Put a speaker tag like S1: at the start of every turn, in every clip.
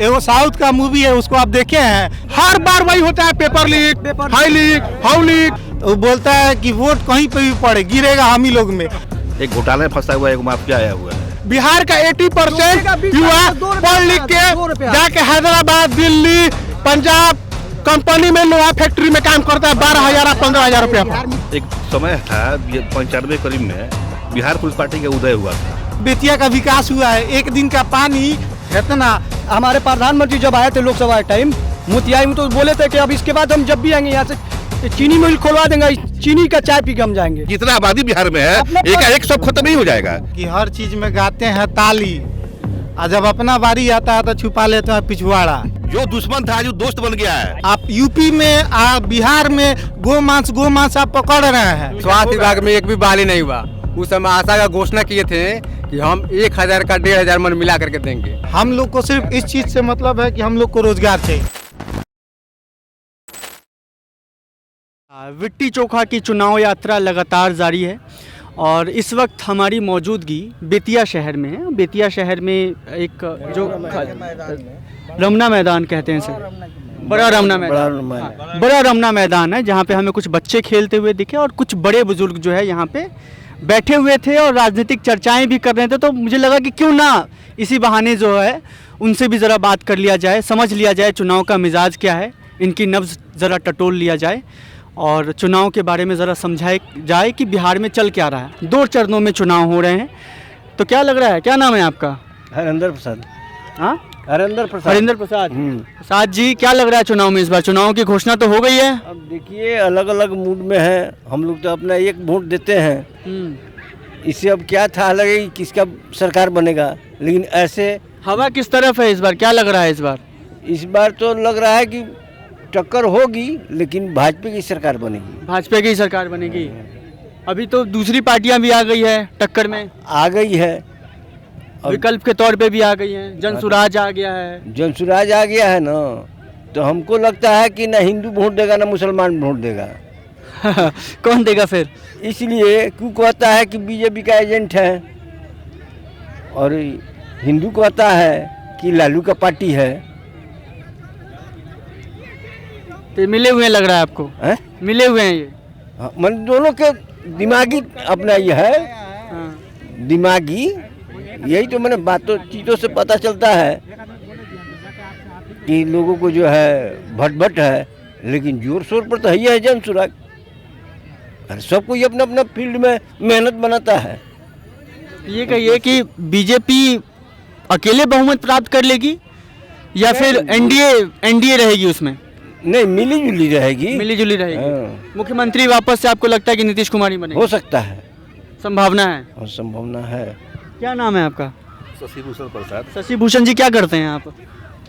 S1: एगो साउथ का मूवी है, उसको आप देखे हैं, हर बार वही होता है, paper leak, high leak, how leak. वो बोलता है कि वोट कहीं पे भी पड़े, गिरेगा हम ही लोग में।
S2: एक घोटाले फंसा हुआ है, एक माफिया आया हुआ है।
S1: बिहार का 80% युवा पढ़ लिख के जाके हैदराबाद, दिल्ली, पंजाब कंपनी में, लोहा फैक्ट्री में काम करता है, 12,000 15,000 रुपया।
S2: एक समय था 95 करीब में बिहार पुलिस पार्टी का उदय हुआ था।
S1: बेतिया का विकास हुआ है, एक दिन का पानी इतना।
S3: हमारे प्रधानमंत्री जब आए थे लोकसभा टाइम मोतिहारी में, तो बोले थे कि अब इसके बाद हम जब भी आएंगे यहाँ से चीनी मिल खोलवा देंगे, चीनी का चाय पी के हम जाएंगे।
S2: जितना आबादी बिहार में है, एक सब खत्म नहीं हो जाएगा।
S1: कि हर चीज में गाते हैं ताली, और जब अपना बारी आता है तो छुपा लेते हैं पिछवाड़ा।
S2: जो दुश्मन था जो दोस्त बन गया है।
S1: आप यूपी में, बिहार में गो मांस आप पकड़ रहे हैं।
S4: स्वास्थ्य विभाग में एक भी बहाली नहीं हुआ। उस समय आशा का घोषणा किए थे कि हम 1,000 का 1,500 मन मिला करके देंगे।
S1: हम लोग को सिर्फ इस चीज से मतलब है कि हम लोग को रोजगार चाहिए।
S3: विट्टी चोखा की चुनाव यात्रा लगातार जारी है और इस वक्त हमारी मौजूदगी बेतिया शहर में है। बेतिया शहर में एक जो रमना मैदान कहते हैं सर, बड़ा रमना मैदान है, जहाँ पे हमें कुछ बच्चे खेलते हुए दिखे और कुछ बड़े बुजुर्ग जो है यहाँ पे बैठे हुए थे और राजनीतिक चर्चाएं भी कर रहे थे। तो मुझे लगा कि क्यों ना इसी बहाने जो है उनसे भी ज़रा बात कर लिया जाए, समझ लिया जाए चुनाव का मिजाज क्या है, इनकी नब्ज़ ज़रा टटोल लिया जाए और चुनाव के बारे में ज़रा समझाए जाए कि बिहार में चल क्या रहा है। 2 चरणों में चुनाव हो रहे हैं, तो क्या लग रहा है, क्या नाम है आपका?
S5: हरेंद्र प्रसाद।
S3: हाँ,
S5: हरेंद्र
S3: प्रसाद। प्रसाद जी, क्या लग रहा है चुनाव में इस बार? चुनाव की घोषणा तो हो गई है।
S5: अब देखिए, अलग अलग मूड में है हम लोग, तो अपना एक वोट देते हैं। इससे अब क्या था लगे कि किसका सरकार बनेगा, लेकिन ऐसे
S3: हवा किस तरफ है इस बार, क्या लग रहा है इस बार?
S5: इस बार तो लग रहा है कि टक्कर होगी, लेकिन भाजपा की सरकार बनेगी।
S3: भाजपा की सरकार बनेगी। अभी तो दूसरी पार्टियां भी आ गई है टक्कर में,
S5: आ गई है,
S3: विकल्प के तौर पे भी आ गई हैं। जनसुराज आ गया है।
S5: जनसुराज आ गया है ना, तो हमको लगता है कि ना हिंदू वोट देगा ना मुसलमान वोट देगा।
S3: कौन देगा फिर?
S5: इसलिए क्यों कहता है कि बीजेपी का एजेंट है, और हिंदू कहता है कि लालू का पार्टी है।
S3: तो मिले हुए लग रहा है आपको?
S5: है?
S3: मिले हुए हैं ये?
S5: हाँ, मन दोनों के दिमागी अपना ये है।
S3: हाँ।
S5: दिमागी, यही तो मैंने बातों चीज़ों से पता चलता है कि लोगों को जो है भटभट है, लेकिन जोर शोर पर तो है ही है जनसुराज। सब कोई अपना अपना फील्ड में मेहनत बनाता है।
S3: ये कहिए कि बीजेपी अकेले बहुमत प्राप्त कर लेगी या फिर एनडीए रहेगी उसमें?
S5: नहीं, मिली जुली रहेगी।
S3: मिली जुली रहेगी।
S5: हाँ।
S3: मुख्यमंत्री वापस से आपको लगता है कि नीतीश कुमार ही बने?
S5: हो सकता है,
S3: संभावना है।
S5: और संभावना है।
S3: क्या नाम है आपका?
S2: शशि भूषण प्रसाद।
S3: शशि भूषण जी, क्या करते हैं आप?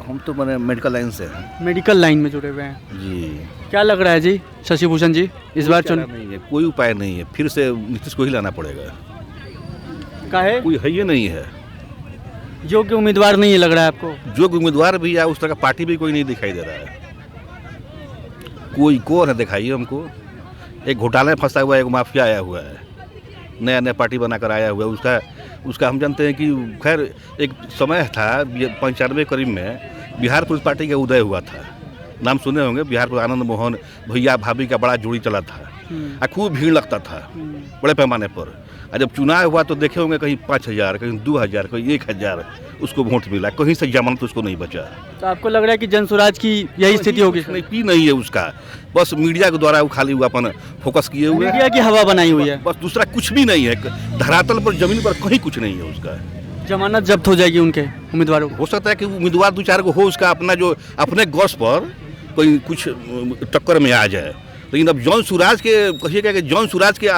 S2: हम तो मैंने मेडिकल लाइन से हैं।
S3: मेडिकल लाइन में जुड़े हुए हैं
S2: जी।
S3: क्या लग रहा है जी शशि भूषण जी, इस बार चुनाव
S2: नहीं है, कोई उपाय नहीं है, फिर से नीतीश को ही लाना पड़ेगा।
S3: काहे?
S2: कोई है ही नहीं है,
S3: योग्य उम्मीदवार नहीं है लग रहा है आपको?
S2: जो उम्मीदवार भी या उस तरह का पार्टी भी कोई नहीं दिखाई दे रहा है। कोई कौन है दिखाइए हमको। एक घोटाले में फंसा हुआ है, एक माफिया आया हुआ है, नया नया पार्टी बनाकर आया हुआ है। उसका हम जानते हैं कि खैर एक समय था 95 करीब में बिहार पुलिस पार्टी का उदय हुआ था। नाम सुने होंगे, बिहार पुलिस आनंद मोहन भैया भाभी का बड़ा जोड़ी चला था और खूब भीड़ लगता था बड़े पैमाने पर। और जब चुनाव हुआ तो देखे होंगे कहीं 5,000, कहीं 2,000, कहीं 1,000 उसको वोट मिला, कहीं से जमानत उसको नहीं बचा।
S3: तो आपको लग रहा है कि जनसुराज की यही स्थिति होगी?
S2: नहीं है उसका, बस मीडिया के द्वारा वो खाली हुआ अपन फोकस किए हुए,
S3: मीडिया की हवा बनाई हुई है,
S2: बस दूसरा कुछ भी नहीं है। धरातल पर जमीन पर कहीं कुछ नहीं है उसका।
S3: जमानत जब्त हो जाएगी उनके उम्मीदवारों को?
S2: हो सकता है कि उम्मीदवार 2-4 को हो, उसका अपना जो अपने गौस पर कोई कुछ टक्कर में आ जाए। लेकिन अब जॉन सुराज के कहिएगा कि जॉन सुराज के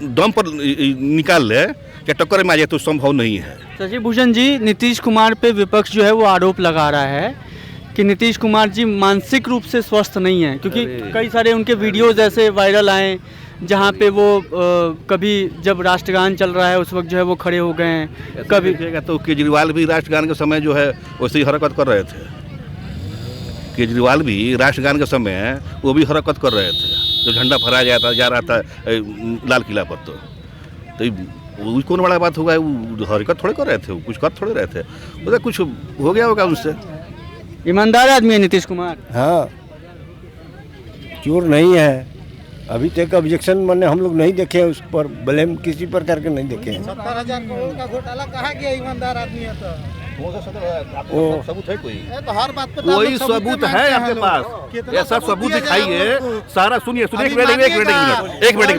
S2: दम पर निकाल ले क्या टक्कर में आ जाए, तो संभव नहीं है।
S3: शशि भूषण जी, नीतीश कुमार पे विपक्ष जो है वो आरोप लगा रहा है कि नीतीश कुमार जी मानसिक रूप से स्वस्थ नहीं है, क्योंकि कई सारे उनके वीडियोज ऐसे वायरल आए जहाँ पे वो कभी जब राष्ट्रगान चल रहा है उस वक्त जो है वो खड़े हो गए हैं। कभी
S2: तो केजरीवाल भी राष्ट्रगान के समय जो है वैसे ही हरकत कर रहे थे। केजरीवाल भी राष्ट्रगान के समय वो भी हरकत कर रहे थे, जो झंडा फहराया जा रहा था लाल किला पर। तो कौन बड़ा बात होगा, वो हरकत थोड़े कर रहे थे, वो कुछ कर थोड़े रहे थे, उधर कुछ हो गया होगा उनसे।
S3: ईमानदार आदमी है नीतीश कुमार।
S5: हाँ, चोर नहीं है। अभी तक ऑब्जेक्शन मैंने हम लोग नहीं देखे हैं, उस पर ब्लेम किसी प्रकार के नहीं देखे हैं।
S6: 70,000 करोड़ का घोटाला कहा गया, ईमानदार आदमी है
S2: वो सबूत है कोई?
S6: तो हर बात पे
S2: कोई सबूत है आपके पास? ऐसा सबूत दिखाइए सारा। सुनिए सुनिए, एक मिनट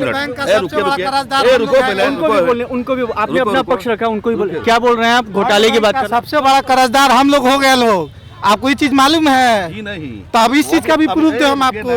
S2: रुको पहले।
S3: उनको भी आपने अपना पक्ष रखा, उनको भी बोले। क्या बोल रहे हैं आप? घोटाले की बात कर।
S6: सबसे बड़ा कर्जदार हम लोग हो गए लोग। आपको ये चीज मालूम है?
S2: जी नहीं।
S6: तो अब इस चीज का भी प्रूफ दो हम आपको।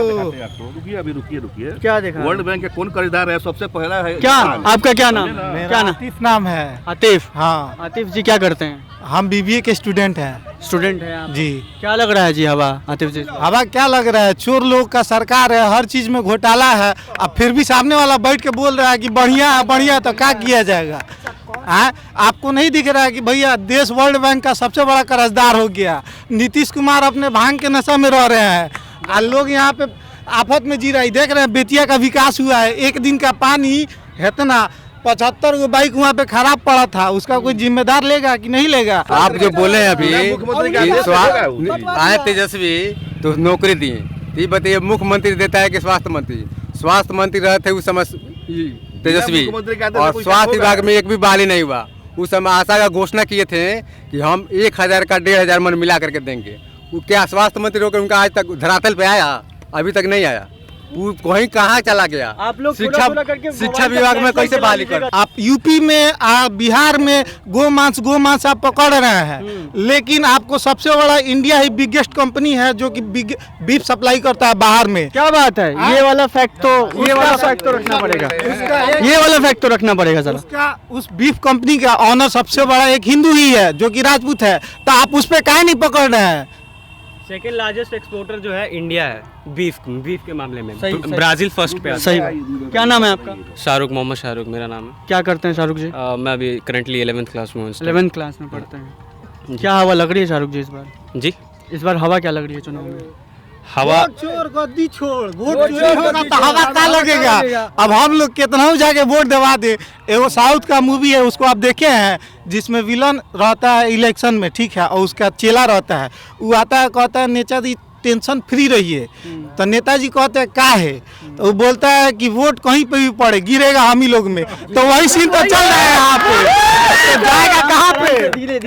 S2: रुकिए अभी, रुकिए।
S3: क्या देखा?
S2: वर्ल्ड बैंक के कौन कर्जदार है? सबसे पहला है
S3: क्या आपका क्या नाम? क्या नाम?
S6: आतिफ नाम है।
S3: आतिफ।
S6: हाँ,
S3: आतिफ जी क्या करते हैं?
S6: हम बीबीए के स्टूडेंट हैं।
S3: स्टूडेंट हैं आप?
S6: जी।
S3: क्या लग रहा है जी हवा आतिफ जी?
S6: हवा क्या लग रहा है? चोर लोग का सरकार है, हर चीज में घोटाला है। अब फिर भी सामने वाला बैठ के बोल रहा है कि बढ़िया है, बढ़िया, तो क्या किया जाएगा? आपको नहीं दिख रहा है कि भैया देश वर्ल्ड बैंक का सबसे बड़ा कर्जदार हो गया। नीतीश कुमार अपने भांग के नशा में रह रहे हैं और लोग यहाँ पे आफत में जी रहा है। देख रहे हैं बेतिया का विकास हुआ है। एक दिन का पानी इतना 75 गो बाइक वहाँ पे खराब पड़ा था, उसका कोई जिम्मेदार लेगा कि नहीं लेगा?
S4: आप जो बोले हैं अभी
S2: मुख्यमंत्री क्या
S4: कि
S2: देगा?
S4: आए तेजस्वी तो नौकरी दिए, तो ये बताइए मुख्यमंत्री देता है कि स्वास्थ्य मंत्री? स्वास्थ्य मंत्री रहे थे उस समय तेजस्वी, और स्वास्थ्य विभाग में एक भी बहाली नहीं हुआ। उस समय आशा का घोषणा किए थे कि हम 1000 का 1500 मन मिला करके देंगे। वो क्या स्वास्थ्य मंत्री होकर उनका आज तक धरातल पे आया? अभी तक नहीं आया। वो कहीं कहाँ चला गया?
S3: आप लोग
S4: शिक्षा विभाग में कैसे बहाली कर?
S6: आप यूपी में बिहार में गोमांस आप पकड़ रहे हैं, लेकिन आपको सबसे बड़ा इंडिया ही बिगेस्ट कंपनी है जो कि बीफ सप्लाई करता है बाहर में।
S3: क्या बात है? ये वाला फैक्ट तो रखना पड़ेगा। ये वाला फैक्ट तो रखना पड़ेगा सर।
S6: उसका उस बीफ कंपनी का ऑनर सबसे बड़ा एक हिंदू ही है जो कि राजपूत है, तो आप उस पे काहे नहीं पकड़ रहे हैं?
S7: सेकेंड लार्जेस्ट एक्सपोर्टर जो है इंडिया है बीफ के मामले में।
S3: सही।
S7: ब्राजील फर्स्ट पे आता
S3: सही। क्या नाम है आपका?
S7: है। शाहरुख, मोहम्मद शाहरुख मेरा नाम है।
S3: क्या करते हैं शाहरुख जी?
S7: मैं अभी करंटली 11th क्लास में हूँ।
S3: 11th क्लास में पढ़ते हैं। क्या हवा लग रही है शाहरुख जी इस बार?
S7: जी,
S3: इस बार हवा क्या लग रही है चुनाव में?
S7: हवा
S6: चोर गद्दी छोड़, वोट चोरी होगा तो हवा का लगेगा। अब हम लोग कितना जाके वोट दबा दे। एगो साउथ का मूवी है, उसको आप देखे हैं, जिसमें विलन रहता है इलेक्शन में, ठीक है, और उसका चेला रहता है। वो आता है, कहता है नेताजी टेंशन फ्री रहिए, तो नेताजी कहते हैं का है, तो वो बोलता है कि वोट कहीं पे भी पड़े गिरेगा हम ही लोग में। तो वही सीन तो चल रहा है यहाँ पे। तो जाएगा कहाँ पे?
S3: धीरे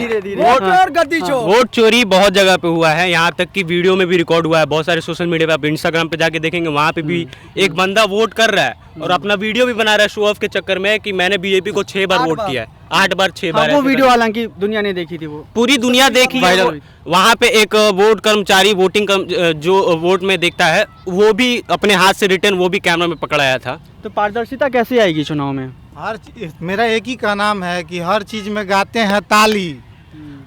S7: वोट चोरी बहुत जगह पे हुआ है। यहाँ तक कि वीडियो में भी रिकॉर्ड हुआ है। बहुत सारे सोशल मीडिया पे, आप इंस्टाग्राम पे जाके देखेंगे, वहाँ पे भी एक बंदा वोट कर रहा है और अपना वीडियो भी बना रहा है शो ऑफ के चक्कर में कि मैंने बीजेपी को 6 बार वोट किया है। 8 बार 6 बार।
S3: वो वीडियो हालांकि दुनिया ने देखी थी, वो
S7: पूरी दुनिया देखी है। वहाँ पे एक वोट कर्मचारी जो वोट में देखता है, वो भी अपने हाथ से रिटर्न वो भी कैमरा में पकड़ाया था।
S3: तो पारदर्शिता कैसे आएगी चुनाव में?
S6: मेरा एक ही का नाम है कि हर चीज में गाते हैं ताली,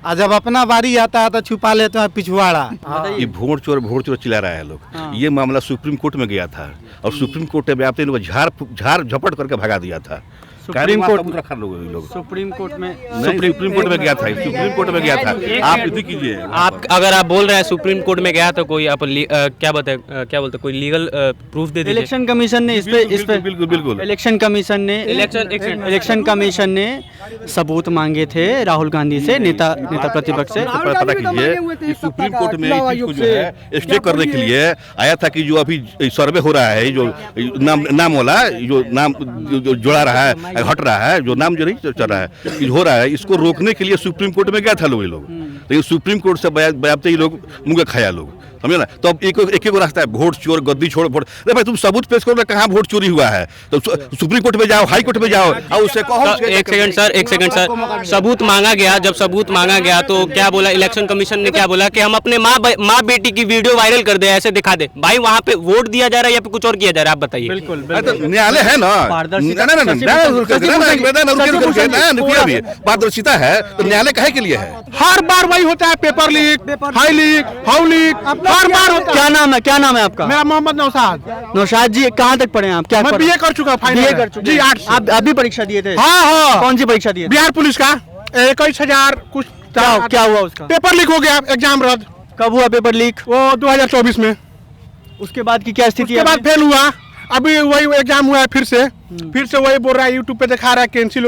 S6: और जब अपना बारी आता है तो छुपा लेते हैं पिछवाड़ा।
S2: ये वोट चोर चिल्ला रहा है लोग। ये मामला सुप्रीम कोर्ट में गया था और सुप्रीम कोर्ट में आपने झाड़ झपट करके भगा दिया था।
S3: सुप्रीम कोर्ट
S2: रखा लोग
S3: सुप्रीम कोर्ट में
S2: सुप्रीम कोर्ट में गया था। सुप्रीम कोर्ट में गया था। आप इसी कीजिए।
S7: आप अगर आप बोल रहे हैं सुप्रीम कोर्ट में गया तो कोई आप क्या बोलते कोई लीगल प्रूफ दे दीजिए।
S3: इलेक्शन कमीशन ने इस पे
S2: बिल्कुल
S3: इलेक्शन कमीशन ने सबूत मांगे थे राहुल गांधी से, नेता प्रतिपक्ष से।
S2: पता कीजिए, सुप्रीम कोर्ट में इस चीज को जो है स्टे करने के लिए आया था कि जो अभी सर्वे हो रहा है, जो नाम वाला जो नाम जोड़ा रहा है, हट रहा है, जो नाम जो नहीं चल रहा है, हो रहा है, इसको रोकने के लिए सुप्रीम कोर्ट में गया था लोग। लेकिन सुप्रीम कोर्ट से बयाबते ही लोग मुँह खाया लोग, समझे ना। तो अब एक रास्ता है, वोट चोर गद्दी छोड़ वोट। अरे भाई तुम सबूत पेश करो, कहाँ वोट चोरी हुआ है, तो सुप्रीम कोर्ट में जाओ, हाई कोर्ट में जाओ और उससे कहो।
S7: एक सेकंड सर, सबूत मांगा गया। जब सबूत मांगा गया तो क्या बोला इलेक्शन कमीशन ने? क्या बोला कि हम अपने माँ बेटी की वीडियो वायरल कर दे, ऐसे दिखा दे। भाई वहाँ पे वोट दिया जा रहा है या फिर कुछ और किया जा रहा है? आप बताइए।
S3: बिल्कुल
S2: न्यायालय है ना, पारदर्शिता है तो न्यायालय काहे के लिए है?
S1: हर बार वही होता है, paper leak, high leak, how leak, हर बार होता है।
S3: क्या नाम है आपका?
S1: मेरा मोहम्मद नौशाद।
S3: नौशाद जी कहाँ तक पढ़े हैं आप? क्या
S1: मैं बीए कर चुका,
S3: बीए कर चुके
S1: जी। 8
S3: आप अभी परीक्षा दिए थे?
S1: हाँ।
S3: कौन सी परीक्षा दिए?
S1: बिहार पुलिस का 21,000 कुछ।
S3: क्या हुआ उसका?
S1: पेपर लीक हो गया, एग्जाम रद्द।
S3: कब हुआ पेपर लीक?
S1: वो 2024 में।
S3: उसके बाद की क्या स्थिति?
S1: उसके बाद फेल हुआ, अभी वही एग्जाम हुआ है फिर से वही बोल रहा है, यूट्यूब पे दिखा रहा है कैंसिल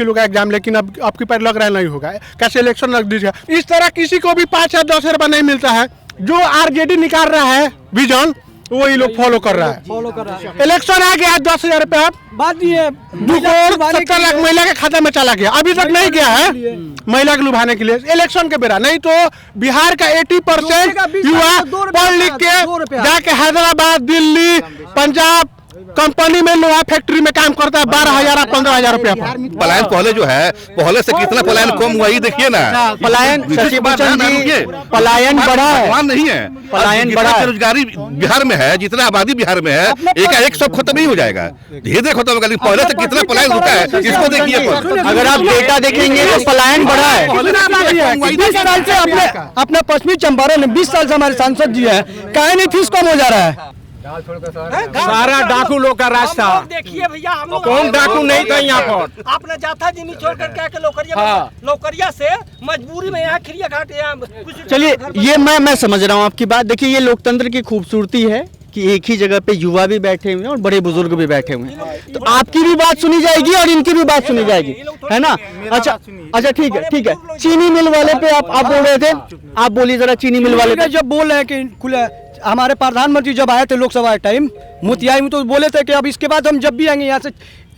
S1: होगा एग्जाम, लेकिन अब की बार लग रहा है नहीं होगा। कैसे इलेक्शन रख दीजिए। इस तरह किसी को भी 5 या 10 रुपये नहीं मिलता है। जो आरजेडी निकाल रहा है विजन, वही लोग फॉलो कर रहा है। इलेक्शन आ गया 10,000 रुपये बात दिए 2 करोड़ 70 लाख महिला के खाता में चला गया, अभी तक नहीं गया है महिला को लुभाने के लिए इलेक्शन के बेरा। नहीं तो बिहार का 80% युवा पढ़ लिख के जाके हैदराबाद, दिल्ली, पंजाब कंपनी में, लोहा फैक्ट्री में काम करता है 12,000 15,000 रुपया।
S2: पलायन पहले जो है, पहले से कितना पलायन कम हुआ, ये देखिए ना।
S3: पलायन पलायन बढ़ा है,
S2: नहीं है
S3: पलायन बढ़ा है।
S2: बेरोजगारी बिहार में है, जितना आबादी बिहार में है, एक सब खत्म नहीं हो जाएगा, धीरे धीरे खत्म होगा। लेकिन पहले से कितना पलायन रुका है, इसको देखिए।
S3: अगर आप डेटा देखेंगे तो पलायन बढ़ा है।
S8: 20 साल से अपने पश्चिमी चंपारण में 20 साल से हमारे सांसद जी हैं, काहे नहीं फीस कम हो जा रहा है।
S9: सारा डाकू लोग का राज था।
S8: देखिए भैया, हम लोग
S9: कौन डाकू नहीं था यहाँ पर।
S8: आपने जाथा जी नहीं छोड़ कर क्या लौकरिया से मजबूरी में यहाँ खिरिया घाट।
S3: चलिए, ये मैं समझ रहा हूँ आपकी बात। देखिए, ये लोकतंत्र की खूबसूरती है कि एक ही जगह पे युवा भी बैठे हुए हैं और बड़े बुजुर्ग भी बैठे हुए हैं, तो आपकी भी बात सुनी जाएगी और इनकी भी बात सुनी जाएगी, है ना। अच्छा ठीक है। चीनी मिल वाले पे आप बोल रहे थे, आप बोलिए जरा। चीनी मिल वाले पे
S8: जब बोल रहे हैं कि खुला, हमारे प्रधानमंत्री जब आए थे लोकसभा टाइम मोतिहारी में, तो बोले थे कि अब इसके बाद हम जब भी आएंगे यहाँ से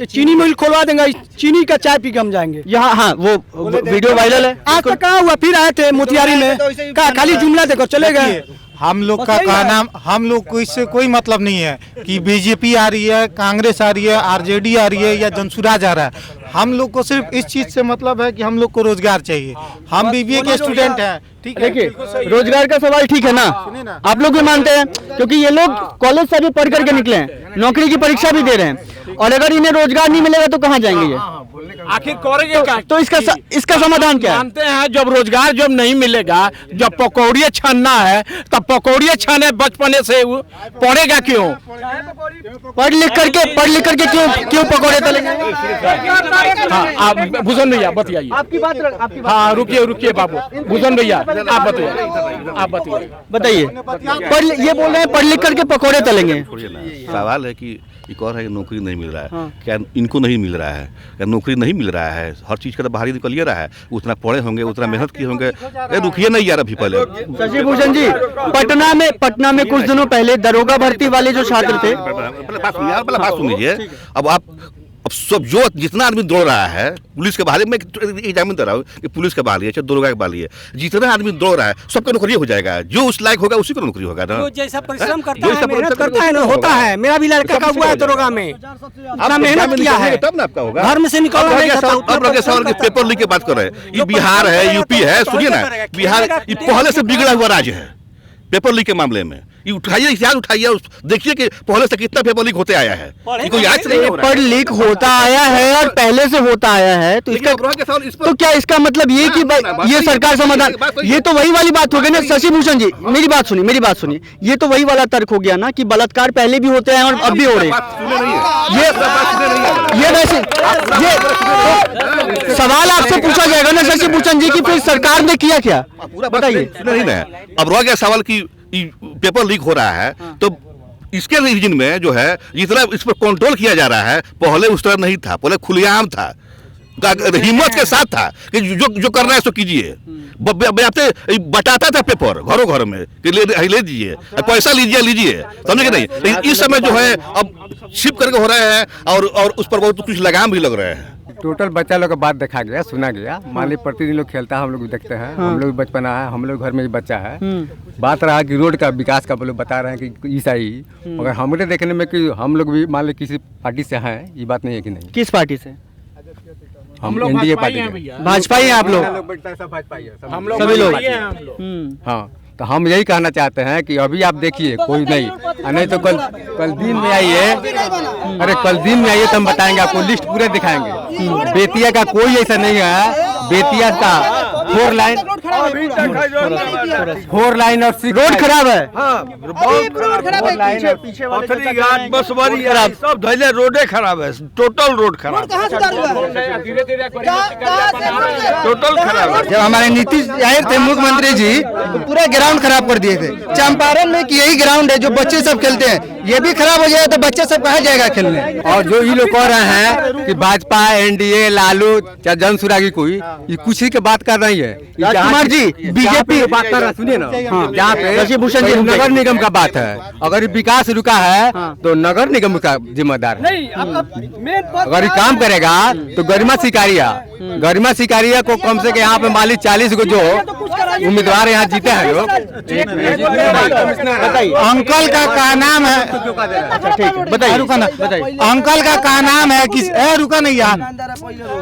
S8: चीनी मिल खोलवा देंगे, चीनी का चाय पी के हम जाएंगे यहाँ। हाँ, वो वीडियो वायरल है। आज तक कहाँ हुआ? फिर आए थे मोतिहारी में, कहा खाली जुमला देकर चले गए।
S6: हम लोग का कहना, हम लोग को इससे कोई मतलब नहीं है कि बीजेपी आ रही है, कांग्रेस आ रही है, आरजेडी आ रही है या जनसुराज आ रहा है। हम लोग को सिर्फ इस चीज से मतलब है कि हम लोग को रोजगार चाहिए। हम बीबीए के स्टूडेंट हैं, ठीक है।
S3: देखिए, रोजगार का सवाल ठीक है ना, आप लोग भी मानते हैं, क्योंकि ये लोग कॉलेज से भी पढ़ करके निकले हैं, नौकरी की परीक्षा भी दे रहे हैं, और अगर इन्हें रोजगार नहीं मिलेगा तो कहाँ जाएंगे ये?
S9: आखिर करेंगे क्या?
S3: तो इसका समाधान क्या है?
S9: मानते हैं जब रोजगार जब नहीं मिलेगा, जब पकौड़िया छानना है, तब पकौड़िया छाने बचपने से पढ़ेगा क्यों?
S3: पढ़ लिख करके क्यों पकौड़े तलेंगे?
S9: हाँ, आप भूषण भैया बतियाइए।
S3: आपकी बात।
S9: हाँ, रुकिए बाबू, भूषण भैया आप बताइए।
S3: ये बोल रहे हैं पढ़ लिख करके पकौड़े तलेंगे।
S2: सवाल है कि एक और है कि नौकरी नहीं मिल रहा है। हाँ। क्या इनको नहीं मिल रहा है? क्या नौकरी नहीं मिल रहा है? हर चीज़ का तो बाहर ही निकल रहा है। उतना पढ़े होंगे, उतना मेहनत किए होंगे। रुकिए नहीं यार, अभी पहले
S3: शशि भूषण जी, पटना में कुछ दिनों पहले दरोगा भर्ती वाले जो छात्र थे,
S2: पहले बात सुन लीजिए। अब सब जो जितना आदमी दौड़ रहा है पुलिस के बहाली में, एग्जामिन दे रहा हूँ कि पुलिस के बहाली है, चाहे दरोगा के बहाली है, जितना आदमी दौड़ रहा है सबका नौकरी हो जाएगा। जो उस लायक होगा उसी को नौकरी होगा ना।
S8: जैसा परिश्रम करता है, मेहनत करता है ना, होता है। मेरा भी लड़का का हुआ है दरोगा में, अपना मेहनत किया है,
S2: तब ना आपका होगा।
S8: घर में से निकलना नहीं था।
S2: अब लोग सवाल पेपर लीक की बात कर रहे हैं। ये बिहार है, यूपी है, सुनिए ना, बिहार पहले से बिगड़ा हुआ राज्य है पेपर लीक के मामले में। ये उठाइए, इतिहास उठाइए, देखिए कि पहले से कितना पेपर लीक होते आया है। कोई याद नहीं,
S3: पेपर लीक होता आया है और पहले से होता आया है, तो इसका तो क्या इसका मतलब ये कि ये सरकार समाधान, ये तो वही वाली बात हो गई ना। शशि भूषण जी, मेरी बात सुनिए, ये तो वही वाला तर्क हो गया ना कि बलात्कार पहले भी होते हैं और अब भी हो रहे हैं। ये वैसे ये सवाल आपसे पूछा जाएगा ना शशि भूषण जी की फिर सरकार ने किया क्या, बताइए।
S2: अब रह गया सवाल की पेपर लीक हो रहा है, तो इसके रीजन में जो है जितना इस पर कंट्रोल किया जा रहा है, पहले उस तरह नहीं था। पहले खुलेआम था, हिम्मत के साथ था कि जो करना है सो कीजिए। बटाता था पेपर घरों घर में कि ले दीजिए, पैसा लीजिए, समझे कि नहीं। लेकिन इस समय जो है अब छिप करके हो रहे हैं और उस पर बहुत कुछ लगाम भी लग रहे हैं।
S4: टोटल बच्चा लोग का बात देखा गया, सुना गया। मान ली प्रतिदिन लोग खेलता है, हम लोग भी देखते हैं। हम लोग बचपना है, हम लोग घर में भी बच्चा है। बात रहा कि रोड का विकास का, लोग बता रहे हैं कि ईसाई, मगर हमारे देखने में कि हम लोग भी मान ली किसी पार्टी से हैं, ये बात नहीं है कि नहीं।
S3: किस पार्टी से?
S4: हम एनडीए पार्टी से।
S3: भाजपा ही हैं आप लोग?
S9: सभी लोग।
S4: हाँ, तो हम यही कहना चाहते हैं कि अभी आप देखिए कोई नहीं तो कल दिन में आइए, अरे कल दिन में आइए तो हम बताएंगे आपको, लिस्ट पूरे दिखाएंगे। बेतिया का कोई ऐसा नहीं है, बेतिया का 4 लाइन फोर लाइन और
S8: रोड खराब है।
S9: सब धैले रोडे खराब है, टोटल रोड खराब, टोटल खराब है।
S8: जब हमारे नीतीश आए थे मुख्यमंत्री जी, तो पूरा ग्राउंड खराब कर दिए थे। चंपारण में कि यही ग्राउंड है जो बच्चे सब खेलते हैं, ये भी खराब हो जाएगा तो बच्चे सब कहाँ जाएगा खेलने।
S4: और जो ये लोग कह रहे हैं कि भाजपा, एनडीए, लालू चाहे जनसुरागी कोई, ये कुछ ही के बात कर रही है।
S8: राजकुमार जी, बीजेपी
S4: बात कर रहा, सुनिए ना, जहाँ पे
S8: शशिभूषण जी
S4: नगर निगम का बात है, अगर ये विकास रुका है तो नगर निगम का जिम्मेदार है। अगर ये काम करेगा तो गरिमा सिकारिया को कम से कम यहाँ पे मालिक 40 को जो उम्मीदवार यहाँ जीते हैं लोग।
S6: अंकल का नाम है,
S8: ठीक है बताइए,
S6: अंकल का नाम है कि रुका नहीं यार,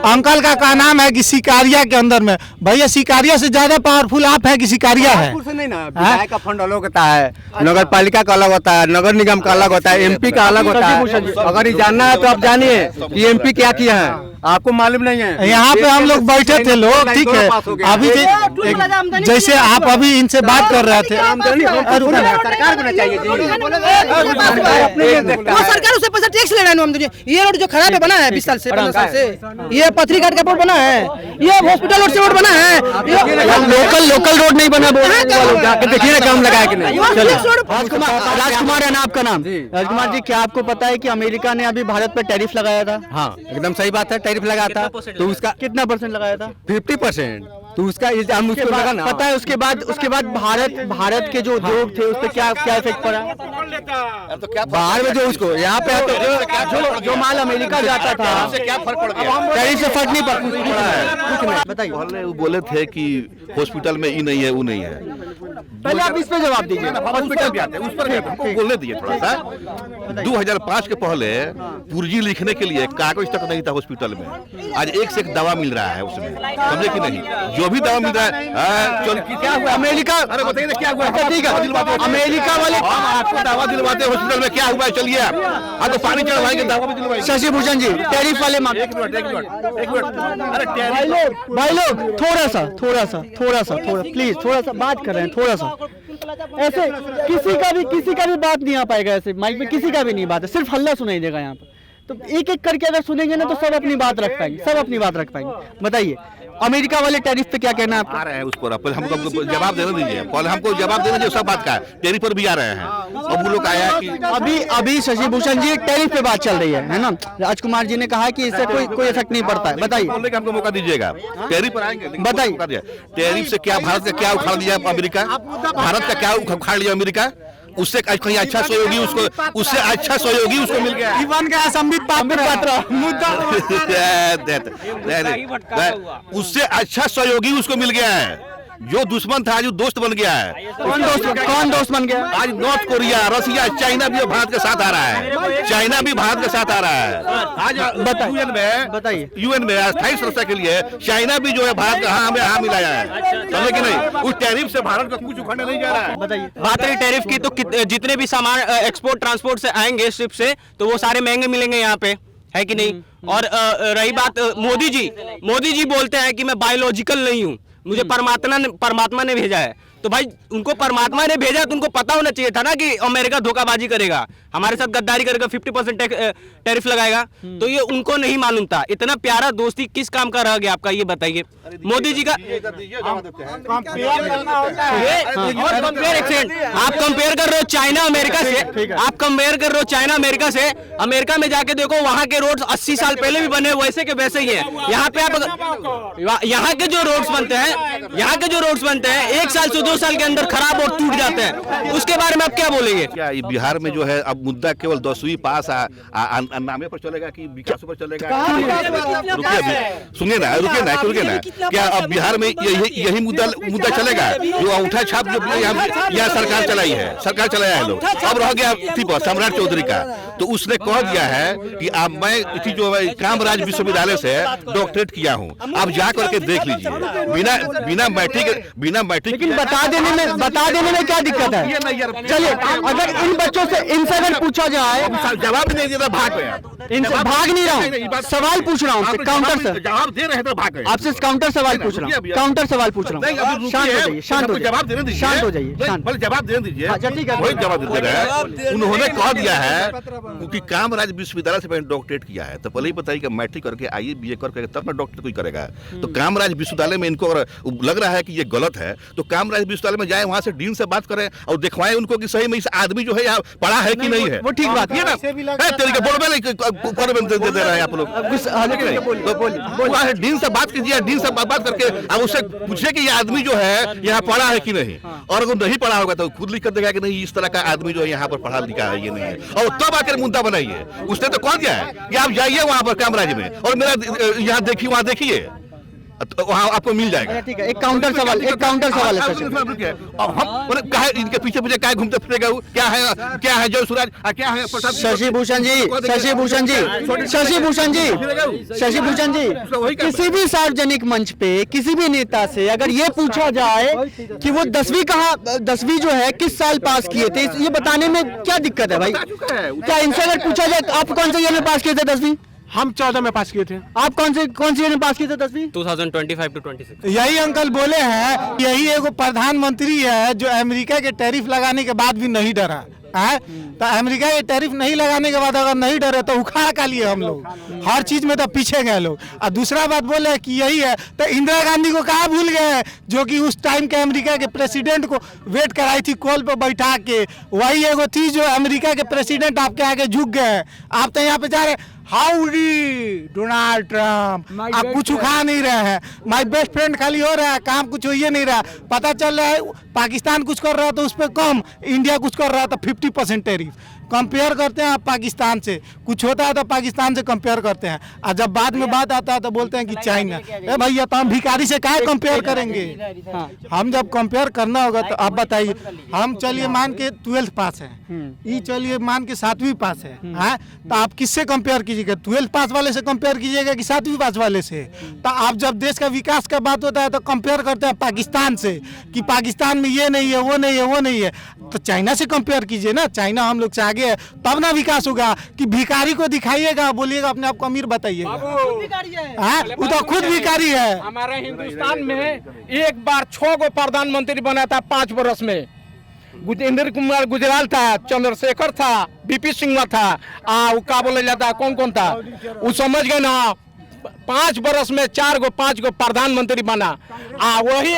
S6: अंकल का नाम है कि सिकारिया के अंदर में। भैया सिकारिया से ज्यादा पावरफुल आप है कि सिकारिया है?
S4: नहीं ना, विधायक का फंड अलग होता है, नगर पालिका का अलग होता है, नगर निगम का अलग होता है, एमपी का अलग होता है। अगर ये जानना है तो आप जानिए कि एमपी क्या किया है, आपको मालूम नहीं है।
S6: यहाँ पे हम लोग बैठे थे लोग, ठीक है, अभी जैसे आप अभी इनसे बात कर रहे थे,
S4: सरकार को चाहिए,
S10: सरकार उसे पैसा टैक्स ले रहा है। ये रोड जो खराब है बना है 20 साल से, 15 साल से, ये पथरी घाट का रोड बना है, ये हॉस्पिटल रोड से रोड बना है,
S8: लोकल रोड नहीं बना,
S4: देखिए काम लगाया कि नहीं।
S8: राजकुमार है ना आपका नाम? राजकुमार जी, क्या आपको पता है कि अमेरिका ने अभी भारत पर टैरिफ लगाया था?
S4: हाँ एकदम सही बात है, टैरिफ लगा था, तो उसका
S8: कितना % लगाया था?
S4: 50%। तो उसका इल्जाम उसको लगा ना।
S8: पता है उसके बाद भारत के जो उद्योग थे उस पर क्या इफेक्ट पड़ा?
S4: बाहर में जो उसको यहाँ पे
S8: जो माल अमेरिका जाता था,
S2: क्या फर्क पड़ गया?
S8: टैरिफ से फर्क नहीं पड़ा है। बताइए,
S2: पहले वो बोले थे कि हॉस्पिटल में ये नहीं है, वो नहीं है।
S8: पहले आप इस पे जवाब दीजिए।
S2: हॉस्पिटल भी आते हैं, उस पर हमको बोलने दीजिए थोड़ा सा। 2005 के पहले पूर्जी लिखने के लिए कागज तक नहीं था हॉस्पिटल में। आज एक से एक दवा मिल रहा है उसमें, समझे कि नहीं? जो भी दवा मिल रहा है, चल क्या हुआ अमेरिका, अरे बताइए ना क्या हुआ? ठीक है, अमेरिका वाले आपको दवा दिलवाते हैं हॉस्पिटल में, क्या हुआ है? चलिए आप तो पानी चढ़वाएंगे, दवा भी दिलवाएंगे।
S8: शशिभूषण जी, टैरिफ वाले मामले,
S2: एक मिनट, अरे
S8: भाई लोग थोड़ा सा प्लीज, थोड़ा सा बात कर रहे हैं, थोड़ा सा ऐसे किसी का भी बात नहीं आ पाएगा, ऐसे माइक में किसी का भी नहीं बात है, सिर्फ हल्ला सुनाई देगा यहाँ पे। तो एक एक करके अगर सुनेंगे ना तो सब अपनी बात रख पाएंगे, बताइए अमेरिका वाले टैरिफ पे क्या कहना है आपका?
S2: आ रहे हैं उस पर, पहले हमको जवाब देने दीजिए, पहले हमको जवाब देने दीजिए सब बात का। टैरिफ पर भी आ रहे हैं, अब वो लोग आया कि
S8: अभी शशिभूषण जी टैरिफ पे बात चल रही है ना? राजकुमार जी ने कहा कि इससे कोई इफेक्ट नहीं पड़ता है, बताइए।
S2: बोलने का हमको मौका दीजिएगा, टैरिफ पर आएंगे,
S8: बताइए।
S2: टैरिफ से क्या भारत का क्या उखाड़ लिया अमेरिका? भारत का क्या उखाड़ लिया अमेरिका? उससे कहीं अच्छा सहयोगी उसको मिल गया। उससे अच्छा सहयोगी उसको मिल गया है, जो दुश्मन था आज दोस्त बन गया है।
S8: कौन दोस्त बन गया?
S2: आज नॉर्थ कोरिया, रसिया, चाइना भी भारत के साथ आ रहा है, चाइना भी भारत के साथ आ रहा है। आज
S8: बताइए
S2: यूएन में अस्थायी सुरक्षा के लिए चाइना भी जो है भारत का हमें मिलाया है, समझे कि नहीं? उस टैरिफ से भारत का कुछ उखाड़ने नहीं जा रहा है।
S8: बताइए,
S7: बात रही टैरिफ की, तो जितने भी सामान एक्सपोर्ट ट्रांसपोर्ट से आएंगे शिप से, तो वो सारे महंगे मिलेंगे यहाँ पे, है कि नहीं? और रही बात मोदी जी बोलते हैं कि मैं बायोलॉजिकल नहीं हूँ, मुझे परमात्मा ने भेजा है। तो भाई उनको परमात्मा ने भेजा तो उनको पता होना चाहिए था ना कि अमेरिका धोखाबाजी करेगा, हमारे साथ गद्दारी करेगा, 50% टैरिफ लगाएगा। तो ये उनको नहीं मालूम था। इतना प्यारा दोस्ती किस काम का रह गया आपका, ये बताइए। मोदी जी का आप कंपेयर कर रहे हो चाइना अमेरिका से, अमेरिका में जाके देखो वहाँ के रोड्स 80 साल पहले भी बने वैसे के वैसे ही है। यहाँ पे आप यहाँ के जो रोड्स बनते हैं 1 साल से 2 साल के अंदर खराब और टूट जाते हैं, उसके बारे में आप क्या बोलेंगे?
S2: क्या ये बिहार में जो है अब मुद्दा केवल 10वीं पास नामे पर चलेगा कि विकास पर चलेगा? रुकिए ना, क्या अब बिहार में यही मुद्दा चलेगा? जो अंगूठा छाप जो यहाँ सरकार चलाया है लोग, अब रह गया सम्राट चौधरी का। तो उसने कह दिया है कि अब मैं जो कामराज विश्वविद्यालय से डॉक्टरेट किया हूँ, अब जा करके देख लीजिए, बिना मैट्रिक
S8: बता देने में क्या दिक्कत है?
S2: ये नहीं यार,
S8: चलिए, अगर इन बच्चों से इनसे अगर पूछा जाए,
S2: जवाब नहीं देता, भाग गया।
S8: इनसे भाग नहीं रहा हूँ, सवाल पूछ रहा हूँ आपसे, काउंटर से
S2: जवाब दे रहे थे, भाग गए।
S8: आपसे काउंटर सवाल पूछ रहा हूँ, काउंटर सवाल पूछ रहा हूँ। शांत हो जाइए, शांत हो
S2: जवाब देने
S8: जाइए,
S2: दीजिए,
S8: शांत हो जाइए, शांत।
S2: पहले जवाब देने दीजिए।
S8: हाँ, ठीक है।
S2: वही जवाब देते रहे। उन्होंने कह दिया है कि कामराज विश्वविद्यालय से मैंने डॉक्टरेट किया है, तो पहले ही पता है कि मैट्रिक करके आइए, बीए करके तब ना डॉक्टर कोई करेगा। तो कामराज विश्वविद्यालय में इनको अगर लग रहा है कि ये गलत है, तो कामराज विश्वविद्यालय में जाए, वहाँ से डीन से बात करें और दिखवाएं उनको कि सही में इस आदमी जो है यहाँ पढ़ा है कि नहीं है।
S8: वो ठीक बात
S2: है ना, तेरे के बोल दे रहे हैं आप लोग। डीन से बात कीजिए, डीन से बात करके अब उससे पूछिए कि ये आदमी जो है यहाँ पढ़ा है कि नहीं, और अगर नहीं पढ़ा होगा तो खुद लिख कर देगा कि नहीं इस तरह का आदमी जो है यहाँ पर पढ़ा लिखा है, ये नहीं है, और तब आकर मुद्दा बनाइए। उसने तो कह दिया है कि आप जाइए वहाँ पर कामराज में और मेरा यहाँ देखिए, वहाँ देखिए, वहाँ आपको मिल जाएगा।
S8: ठीक है, एक काउंटर सवाल है
S2: हम इनके पीछे पीछे क्या घूमते फिरेगा, क्या है जय सूरज, क्या है
S8: शशि भूषण जी, शशि भूषण जी, शशि भूषण जी, शशि भूषण जी, किसी भी सार्वजनिक मंच पे किसी भी नेता से अगर ये पूछा जाए कि वो 10वीं जो है किस साल पास किए थे, ये बताने में क्या दिक्कत है भाई? क्या इनसे अगर पूछा जाए आप कौन से ईयर में पास किए थे 10वीं?
S1: हम 14 में पास किए थे।
S8: आप कौन सी ईयर में पास किए थे 10वीं?
S7: 2025 to 26।
S6: यही अंकल बोले हैं, यही एगो प्रधानमंत्री है जो अमेरिका के टैरिफ लगाने के बाद भी नहीं डरा है। तो अमेरिका के टैरिफ नहीं लगाने के बाद अगर नहीं डरे तो उखाड़ का लिए हम लोग, हर चीज में तो पीछे गए लोग। और दूसरा बात बोले कि यही है, तो इंदिरा गांधी को कहाँ भूल गए, जो कि उस टाइम के अमेरिका के प्रेसिडेंट को वेट कराई थी कॉल पे बैठा के। वही एगो थी जो अमेरिका के प्रेसिडेंट आपके आगे झुक गए। आप तो यहाँ पे जा रहे हाउडी डोनाल्ड ट्रम्प, आप कुछ उखा नहीं रहे हैं। माय बेस्ट फ्रेंड खाली हो रहा है, काम कुछ हो ये नहीं रहा। पता चल रहा है पाकिस्तान कुछ कर रहा है तो उस पर कम, इंडिया कुछ कर रहा है तो 50% टैरिफ। कंपेयर करते हैं आप पाकिस्तान से, कुछ होता है तो पाकिस्तान से कंपेयर करते हैं, और जब बाद में बात आता है तो बोलते हैं कि चाइना। ए भैया, तो हम भिखारी से काहे कंपेयर करेंगे? हम जब कंपेयर करना होगा तो आप बताइए। हम चलिए मान के 12th पास है, ये चलिए मान के 7वीं पास है, तो आप किससे कंपेयर कीजिएगा? 12th पास वाले से कंपेयर कीजिएगा कि 7वीं पास वाले से? तो आप जब देश का विकास का बात होता है तो कंपेयर करते हैं पाकिस्तान से कि पाकिस्तान में ये नहीं है, वो नहीं है, वो नहीं है। तो चाइना से कंपेयर कीजिए ना, चाइना हम लोग से आगे है, तब ना विकास होगा। कि भिखारी को दिखाइएगा, बोलिएगा अपने आप को अमीर बताइएगा, वो तो खुद भिखारी है।
S9: हमारे हिंदुस्तान में एक बार 6 गो प्रधानमंत्री बना था 5 वर्ष में। इंद्र कुमार गुजराल था, चंद्रशेखर था, बीपी सिंह था, वो क्या बोले जाता है, कौन कौन था, वो समझ गए ना। 5 वर्ष में 5 गो प्रधानमंत्री बना। वही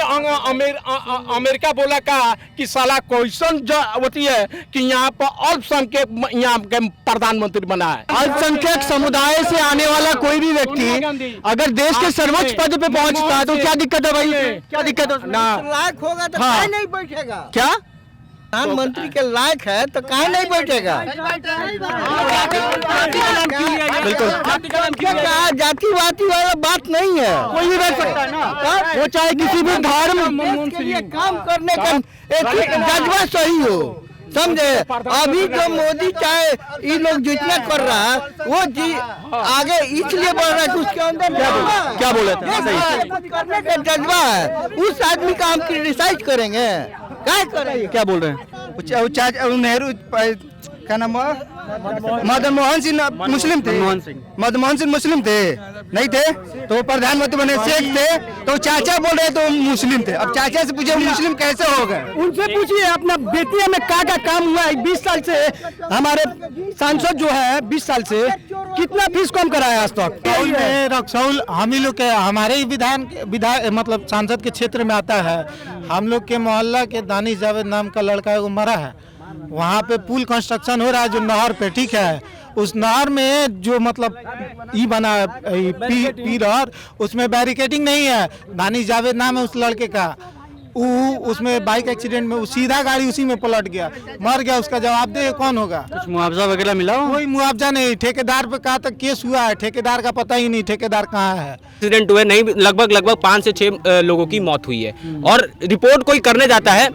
S9: अमेरिका बोला का कि साला क्वेश्चन जो होती है कि यहाँ पर अल्पसंख्यक यहाँ के प्रधानमंत्री बना है।
S8: अल्पसंख्यक समुदाय से आने वाला कोई भी व्यक्ति अगर देश के सर्वोच्च पद पे पहुंचता है तो क्या दिक्कत है भाई? क्या दिक्कत है?
S10: लायक होगा तो काहे नहीं बैठेगा?
S8: क्या
S10: प्रधानमंत्री के लायक है तो काहे नहीं बैठेगा?
S8: बिल्कुल,
S10: क्या जातिवादी वाला बात नहीं है,
S8: कोई भी बैठ सकता है ना, वो चाहे किसी भी धर्म
S10: के लिए काम करने का जज्बा सही हो, समझे? अभी जो मोदी चाहे ये लोग जितना कर रहा है वो जी आगे इसलिए बढ़ रहा है कि उसके अंदर
S8: क्या बोले थे
S10: करने का जज्बा है। उस आदमी का हम क्रिटिसाइज करेंगे, क्या करेंगे?
S8: क्या बोल रहे हैं?
S10: नेहरू क्या नाम, मदन मोहन सिंह मुस्लिम थे, मदन मोहन सिंह मुस्लिम थे नहीं थे तो प्रधानमंत्री बने, शेख थे तो चाचा बोल रहे तो मुस्लिम थे। अब चाचा से पूछे मुस्लिम कैसे हो गए?
S8: उनसे पूछिए अपना बेतिया में क्या काम हुआ है 20 साल से। हमारे सांसद जो है 20 साल से कितना फीस कम कराया आज तक?
S6: रक्सौल हम ही लोग के, हमारे ही विधान मतलब सांसद के क्षेत्र में आता है। हम लोग के मोहल्ला के दानिश जावेद नाम का लड़का एगो मरा है, वहाँ पे पुल कंस्ट्रक्शन हो रहा है जो नहर पे, ठीक है। उस नहर में जो मतलब ई बना पीर, उसमें बैरिकेडिंग नहीं है। दानिश जावेद नाम है उस लड़के का, उसमें बाइक एक्सीडेंट में सीधा गाड़ी उसी में पलट गया, मर गया। उसका जवाबदेह कौन होगा?
S3: कुछ मुआवजा वगैरह मिला?
S6: कोई मुआवजा नहीं। ठेकेदार पे कहाँ तक केस हुआ है, ठेकेदार का पता ही नहीं, ठेकेदार कहाँ है।
S7: एक्सीडेंट हुए नहीं, लगभग 5 से 6 लोगों की मौत हुई है। और रिपोर्ट कोई करने जाता है,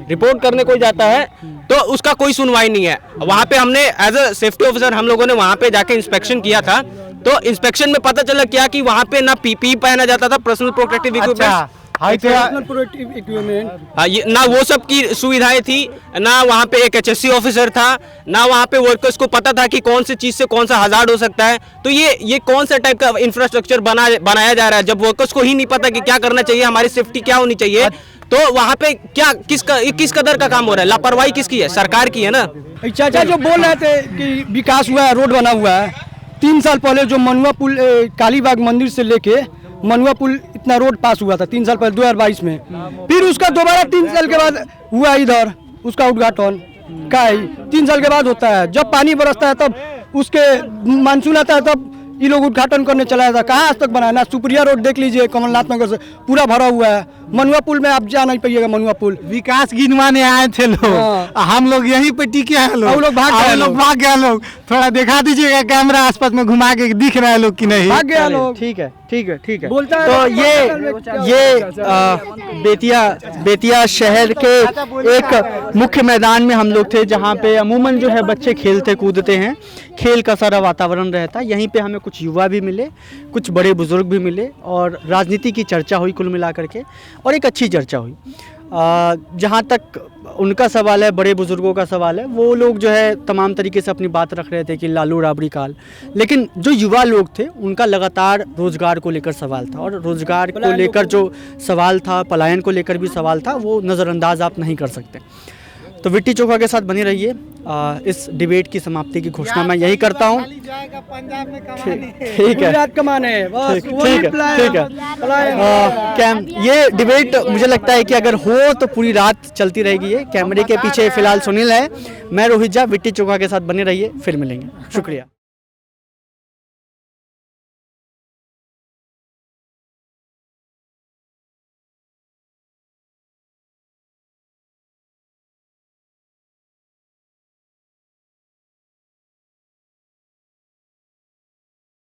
S7: रिपोर्ट करने कोई जाता है तो उसका कोई सुनवाई नहीं है। वहाँ पे हमने एज अ सेफ्टी ऑफिसर हम लोगों ने वहाँ पे जाके इंस्पेक्शन किया था, तो इंस्पेक्शन में पता चला क्या कि वहाँ पे ना पीपी पहना जाता था, पर्सनल प्रोटेक्टिव इक्विपमेंट।
S8: इक्विपमेंट
S7: हाँ, ये ना वो सब की सुविधाएं थी, ना वहाँ पे एक HSC ऑफिसर था, ना वहाँ पे वर्कर्स को पता था कि कौन सी चीज़ से कौन सा हज़ार्ड हो सकता है। तो ये कौन सा टाइप का इंफ्रास्ट्रक्चर बनाया जा रहा है, जब वर्कर्स को ही नहीं पता कि क्या करना चाहिए, हमारी सेफ्टी क्या होनी चाहिए। तो वहाँ पे क्या किस कदर का काम हो रहा है, लापरवाही किसकी है, सरकार की है ना।
S8: चाचा जो बोल रहे थे कि विकास हुआ है, रोड बना हुआ है, 3 साल पहले जो मनुआ पुल कालीबाग मंदिर से लेके मनुआ पुल इतना रोड पास हुआ था 3 साल पहले 2022 में, फिर उसका दोबारा 3 साल के बाद हुआ इधर उसका उद्घाटन का 3 साल के बाद होता है। जब पानी बरसता है तब उसके मानसून आता है तब ये लोग उद्घाटन करने चला था। कहाँ आज तक बनाया ना। सुप्रिया रोड देख लीजिए कमलनाथ नगर से पूरा भरा हुआ है, मनुआ पुल में आप जा नहीं पाइएगा। मनुआ पुल
S6: विकास गिनवाने आए थे लोग, हम लोग यहीं पे टिके हैं, लोग भाग गए लोग। थोड़ा दिखा दीजिएगा कैमरा आसपास में घुमा के, दिख रहा है लोग कि नहीं,
S8: भाग गया लोग।
S3: ठीक है
S8: बोलता है
S3: तो ये बेतिया शहर के एक मुख्य मैदान में हम लोग थे, जहाँ पे अमूमन जो है बच्चे खेलते कूदते हैं, खेल का सारा वातावरण रहता है। यहीं पे हमें कुछ युवा भी मिले, कुछ बड़े बुजुर्ग भी मिले, और राजनीति की चर्चा हुई कुल मिलाकर के, और एक अच्छी चर्चा हुई। जहाँ तक उनका सवाल है, बड़े बुजुर्गों का सवाल है, वो लोग जो है तमाम तरीके से अपनी बात रख रहे थे कि लालू राबड़ी काल, लेकिन जो युवा लोग थे उनका लगातार रोज़गार को लेकर सवाल था, और रोज़गार को लेकर जो सवाल था, पलायन को लेकर भी सवाल था, वो नज़रअंदाज आप नहीं कर सकते। तो विट्टी चोखा के साथ बने रहिए। इस डिबेट की समाप्ति की घोषणा मैं यही करता हूँ। ठीक है, ये डिबेट मुझे लगता है कि अगर हो तो पूरी रात चलती रहेगी। ये कैमरे के पीछे फिलहाल सुनील है, मैं रोहित झा। विट्टी चोखा के साथ बने रहिए, फिर मिलेंगे। शुक्रिया।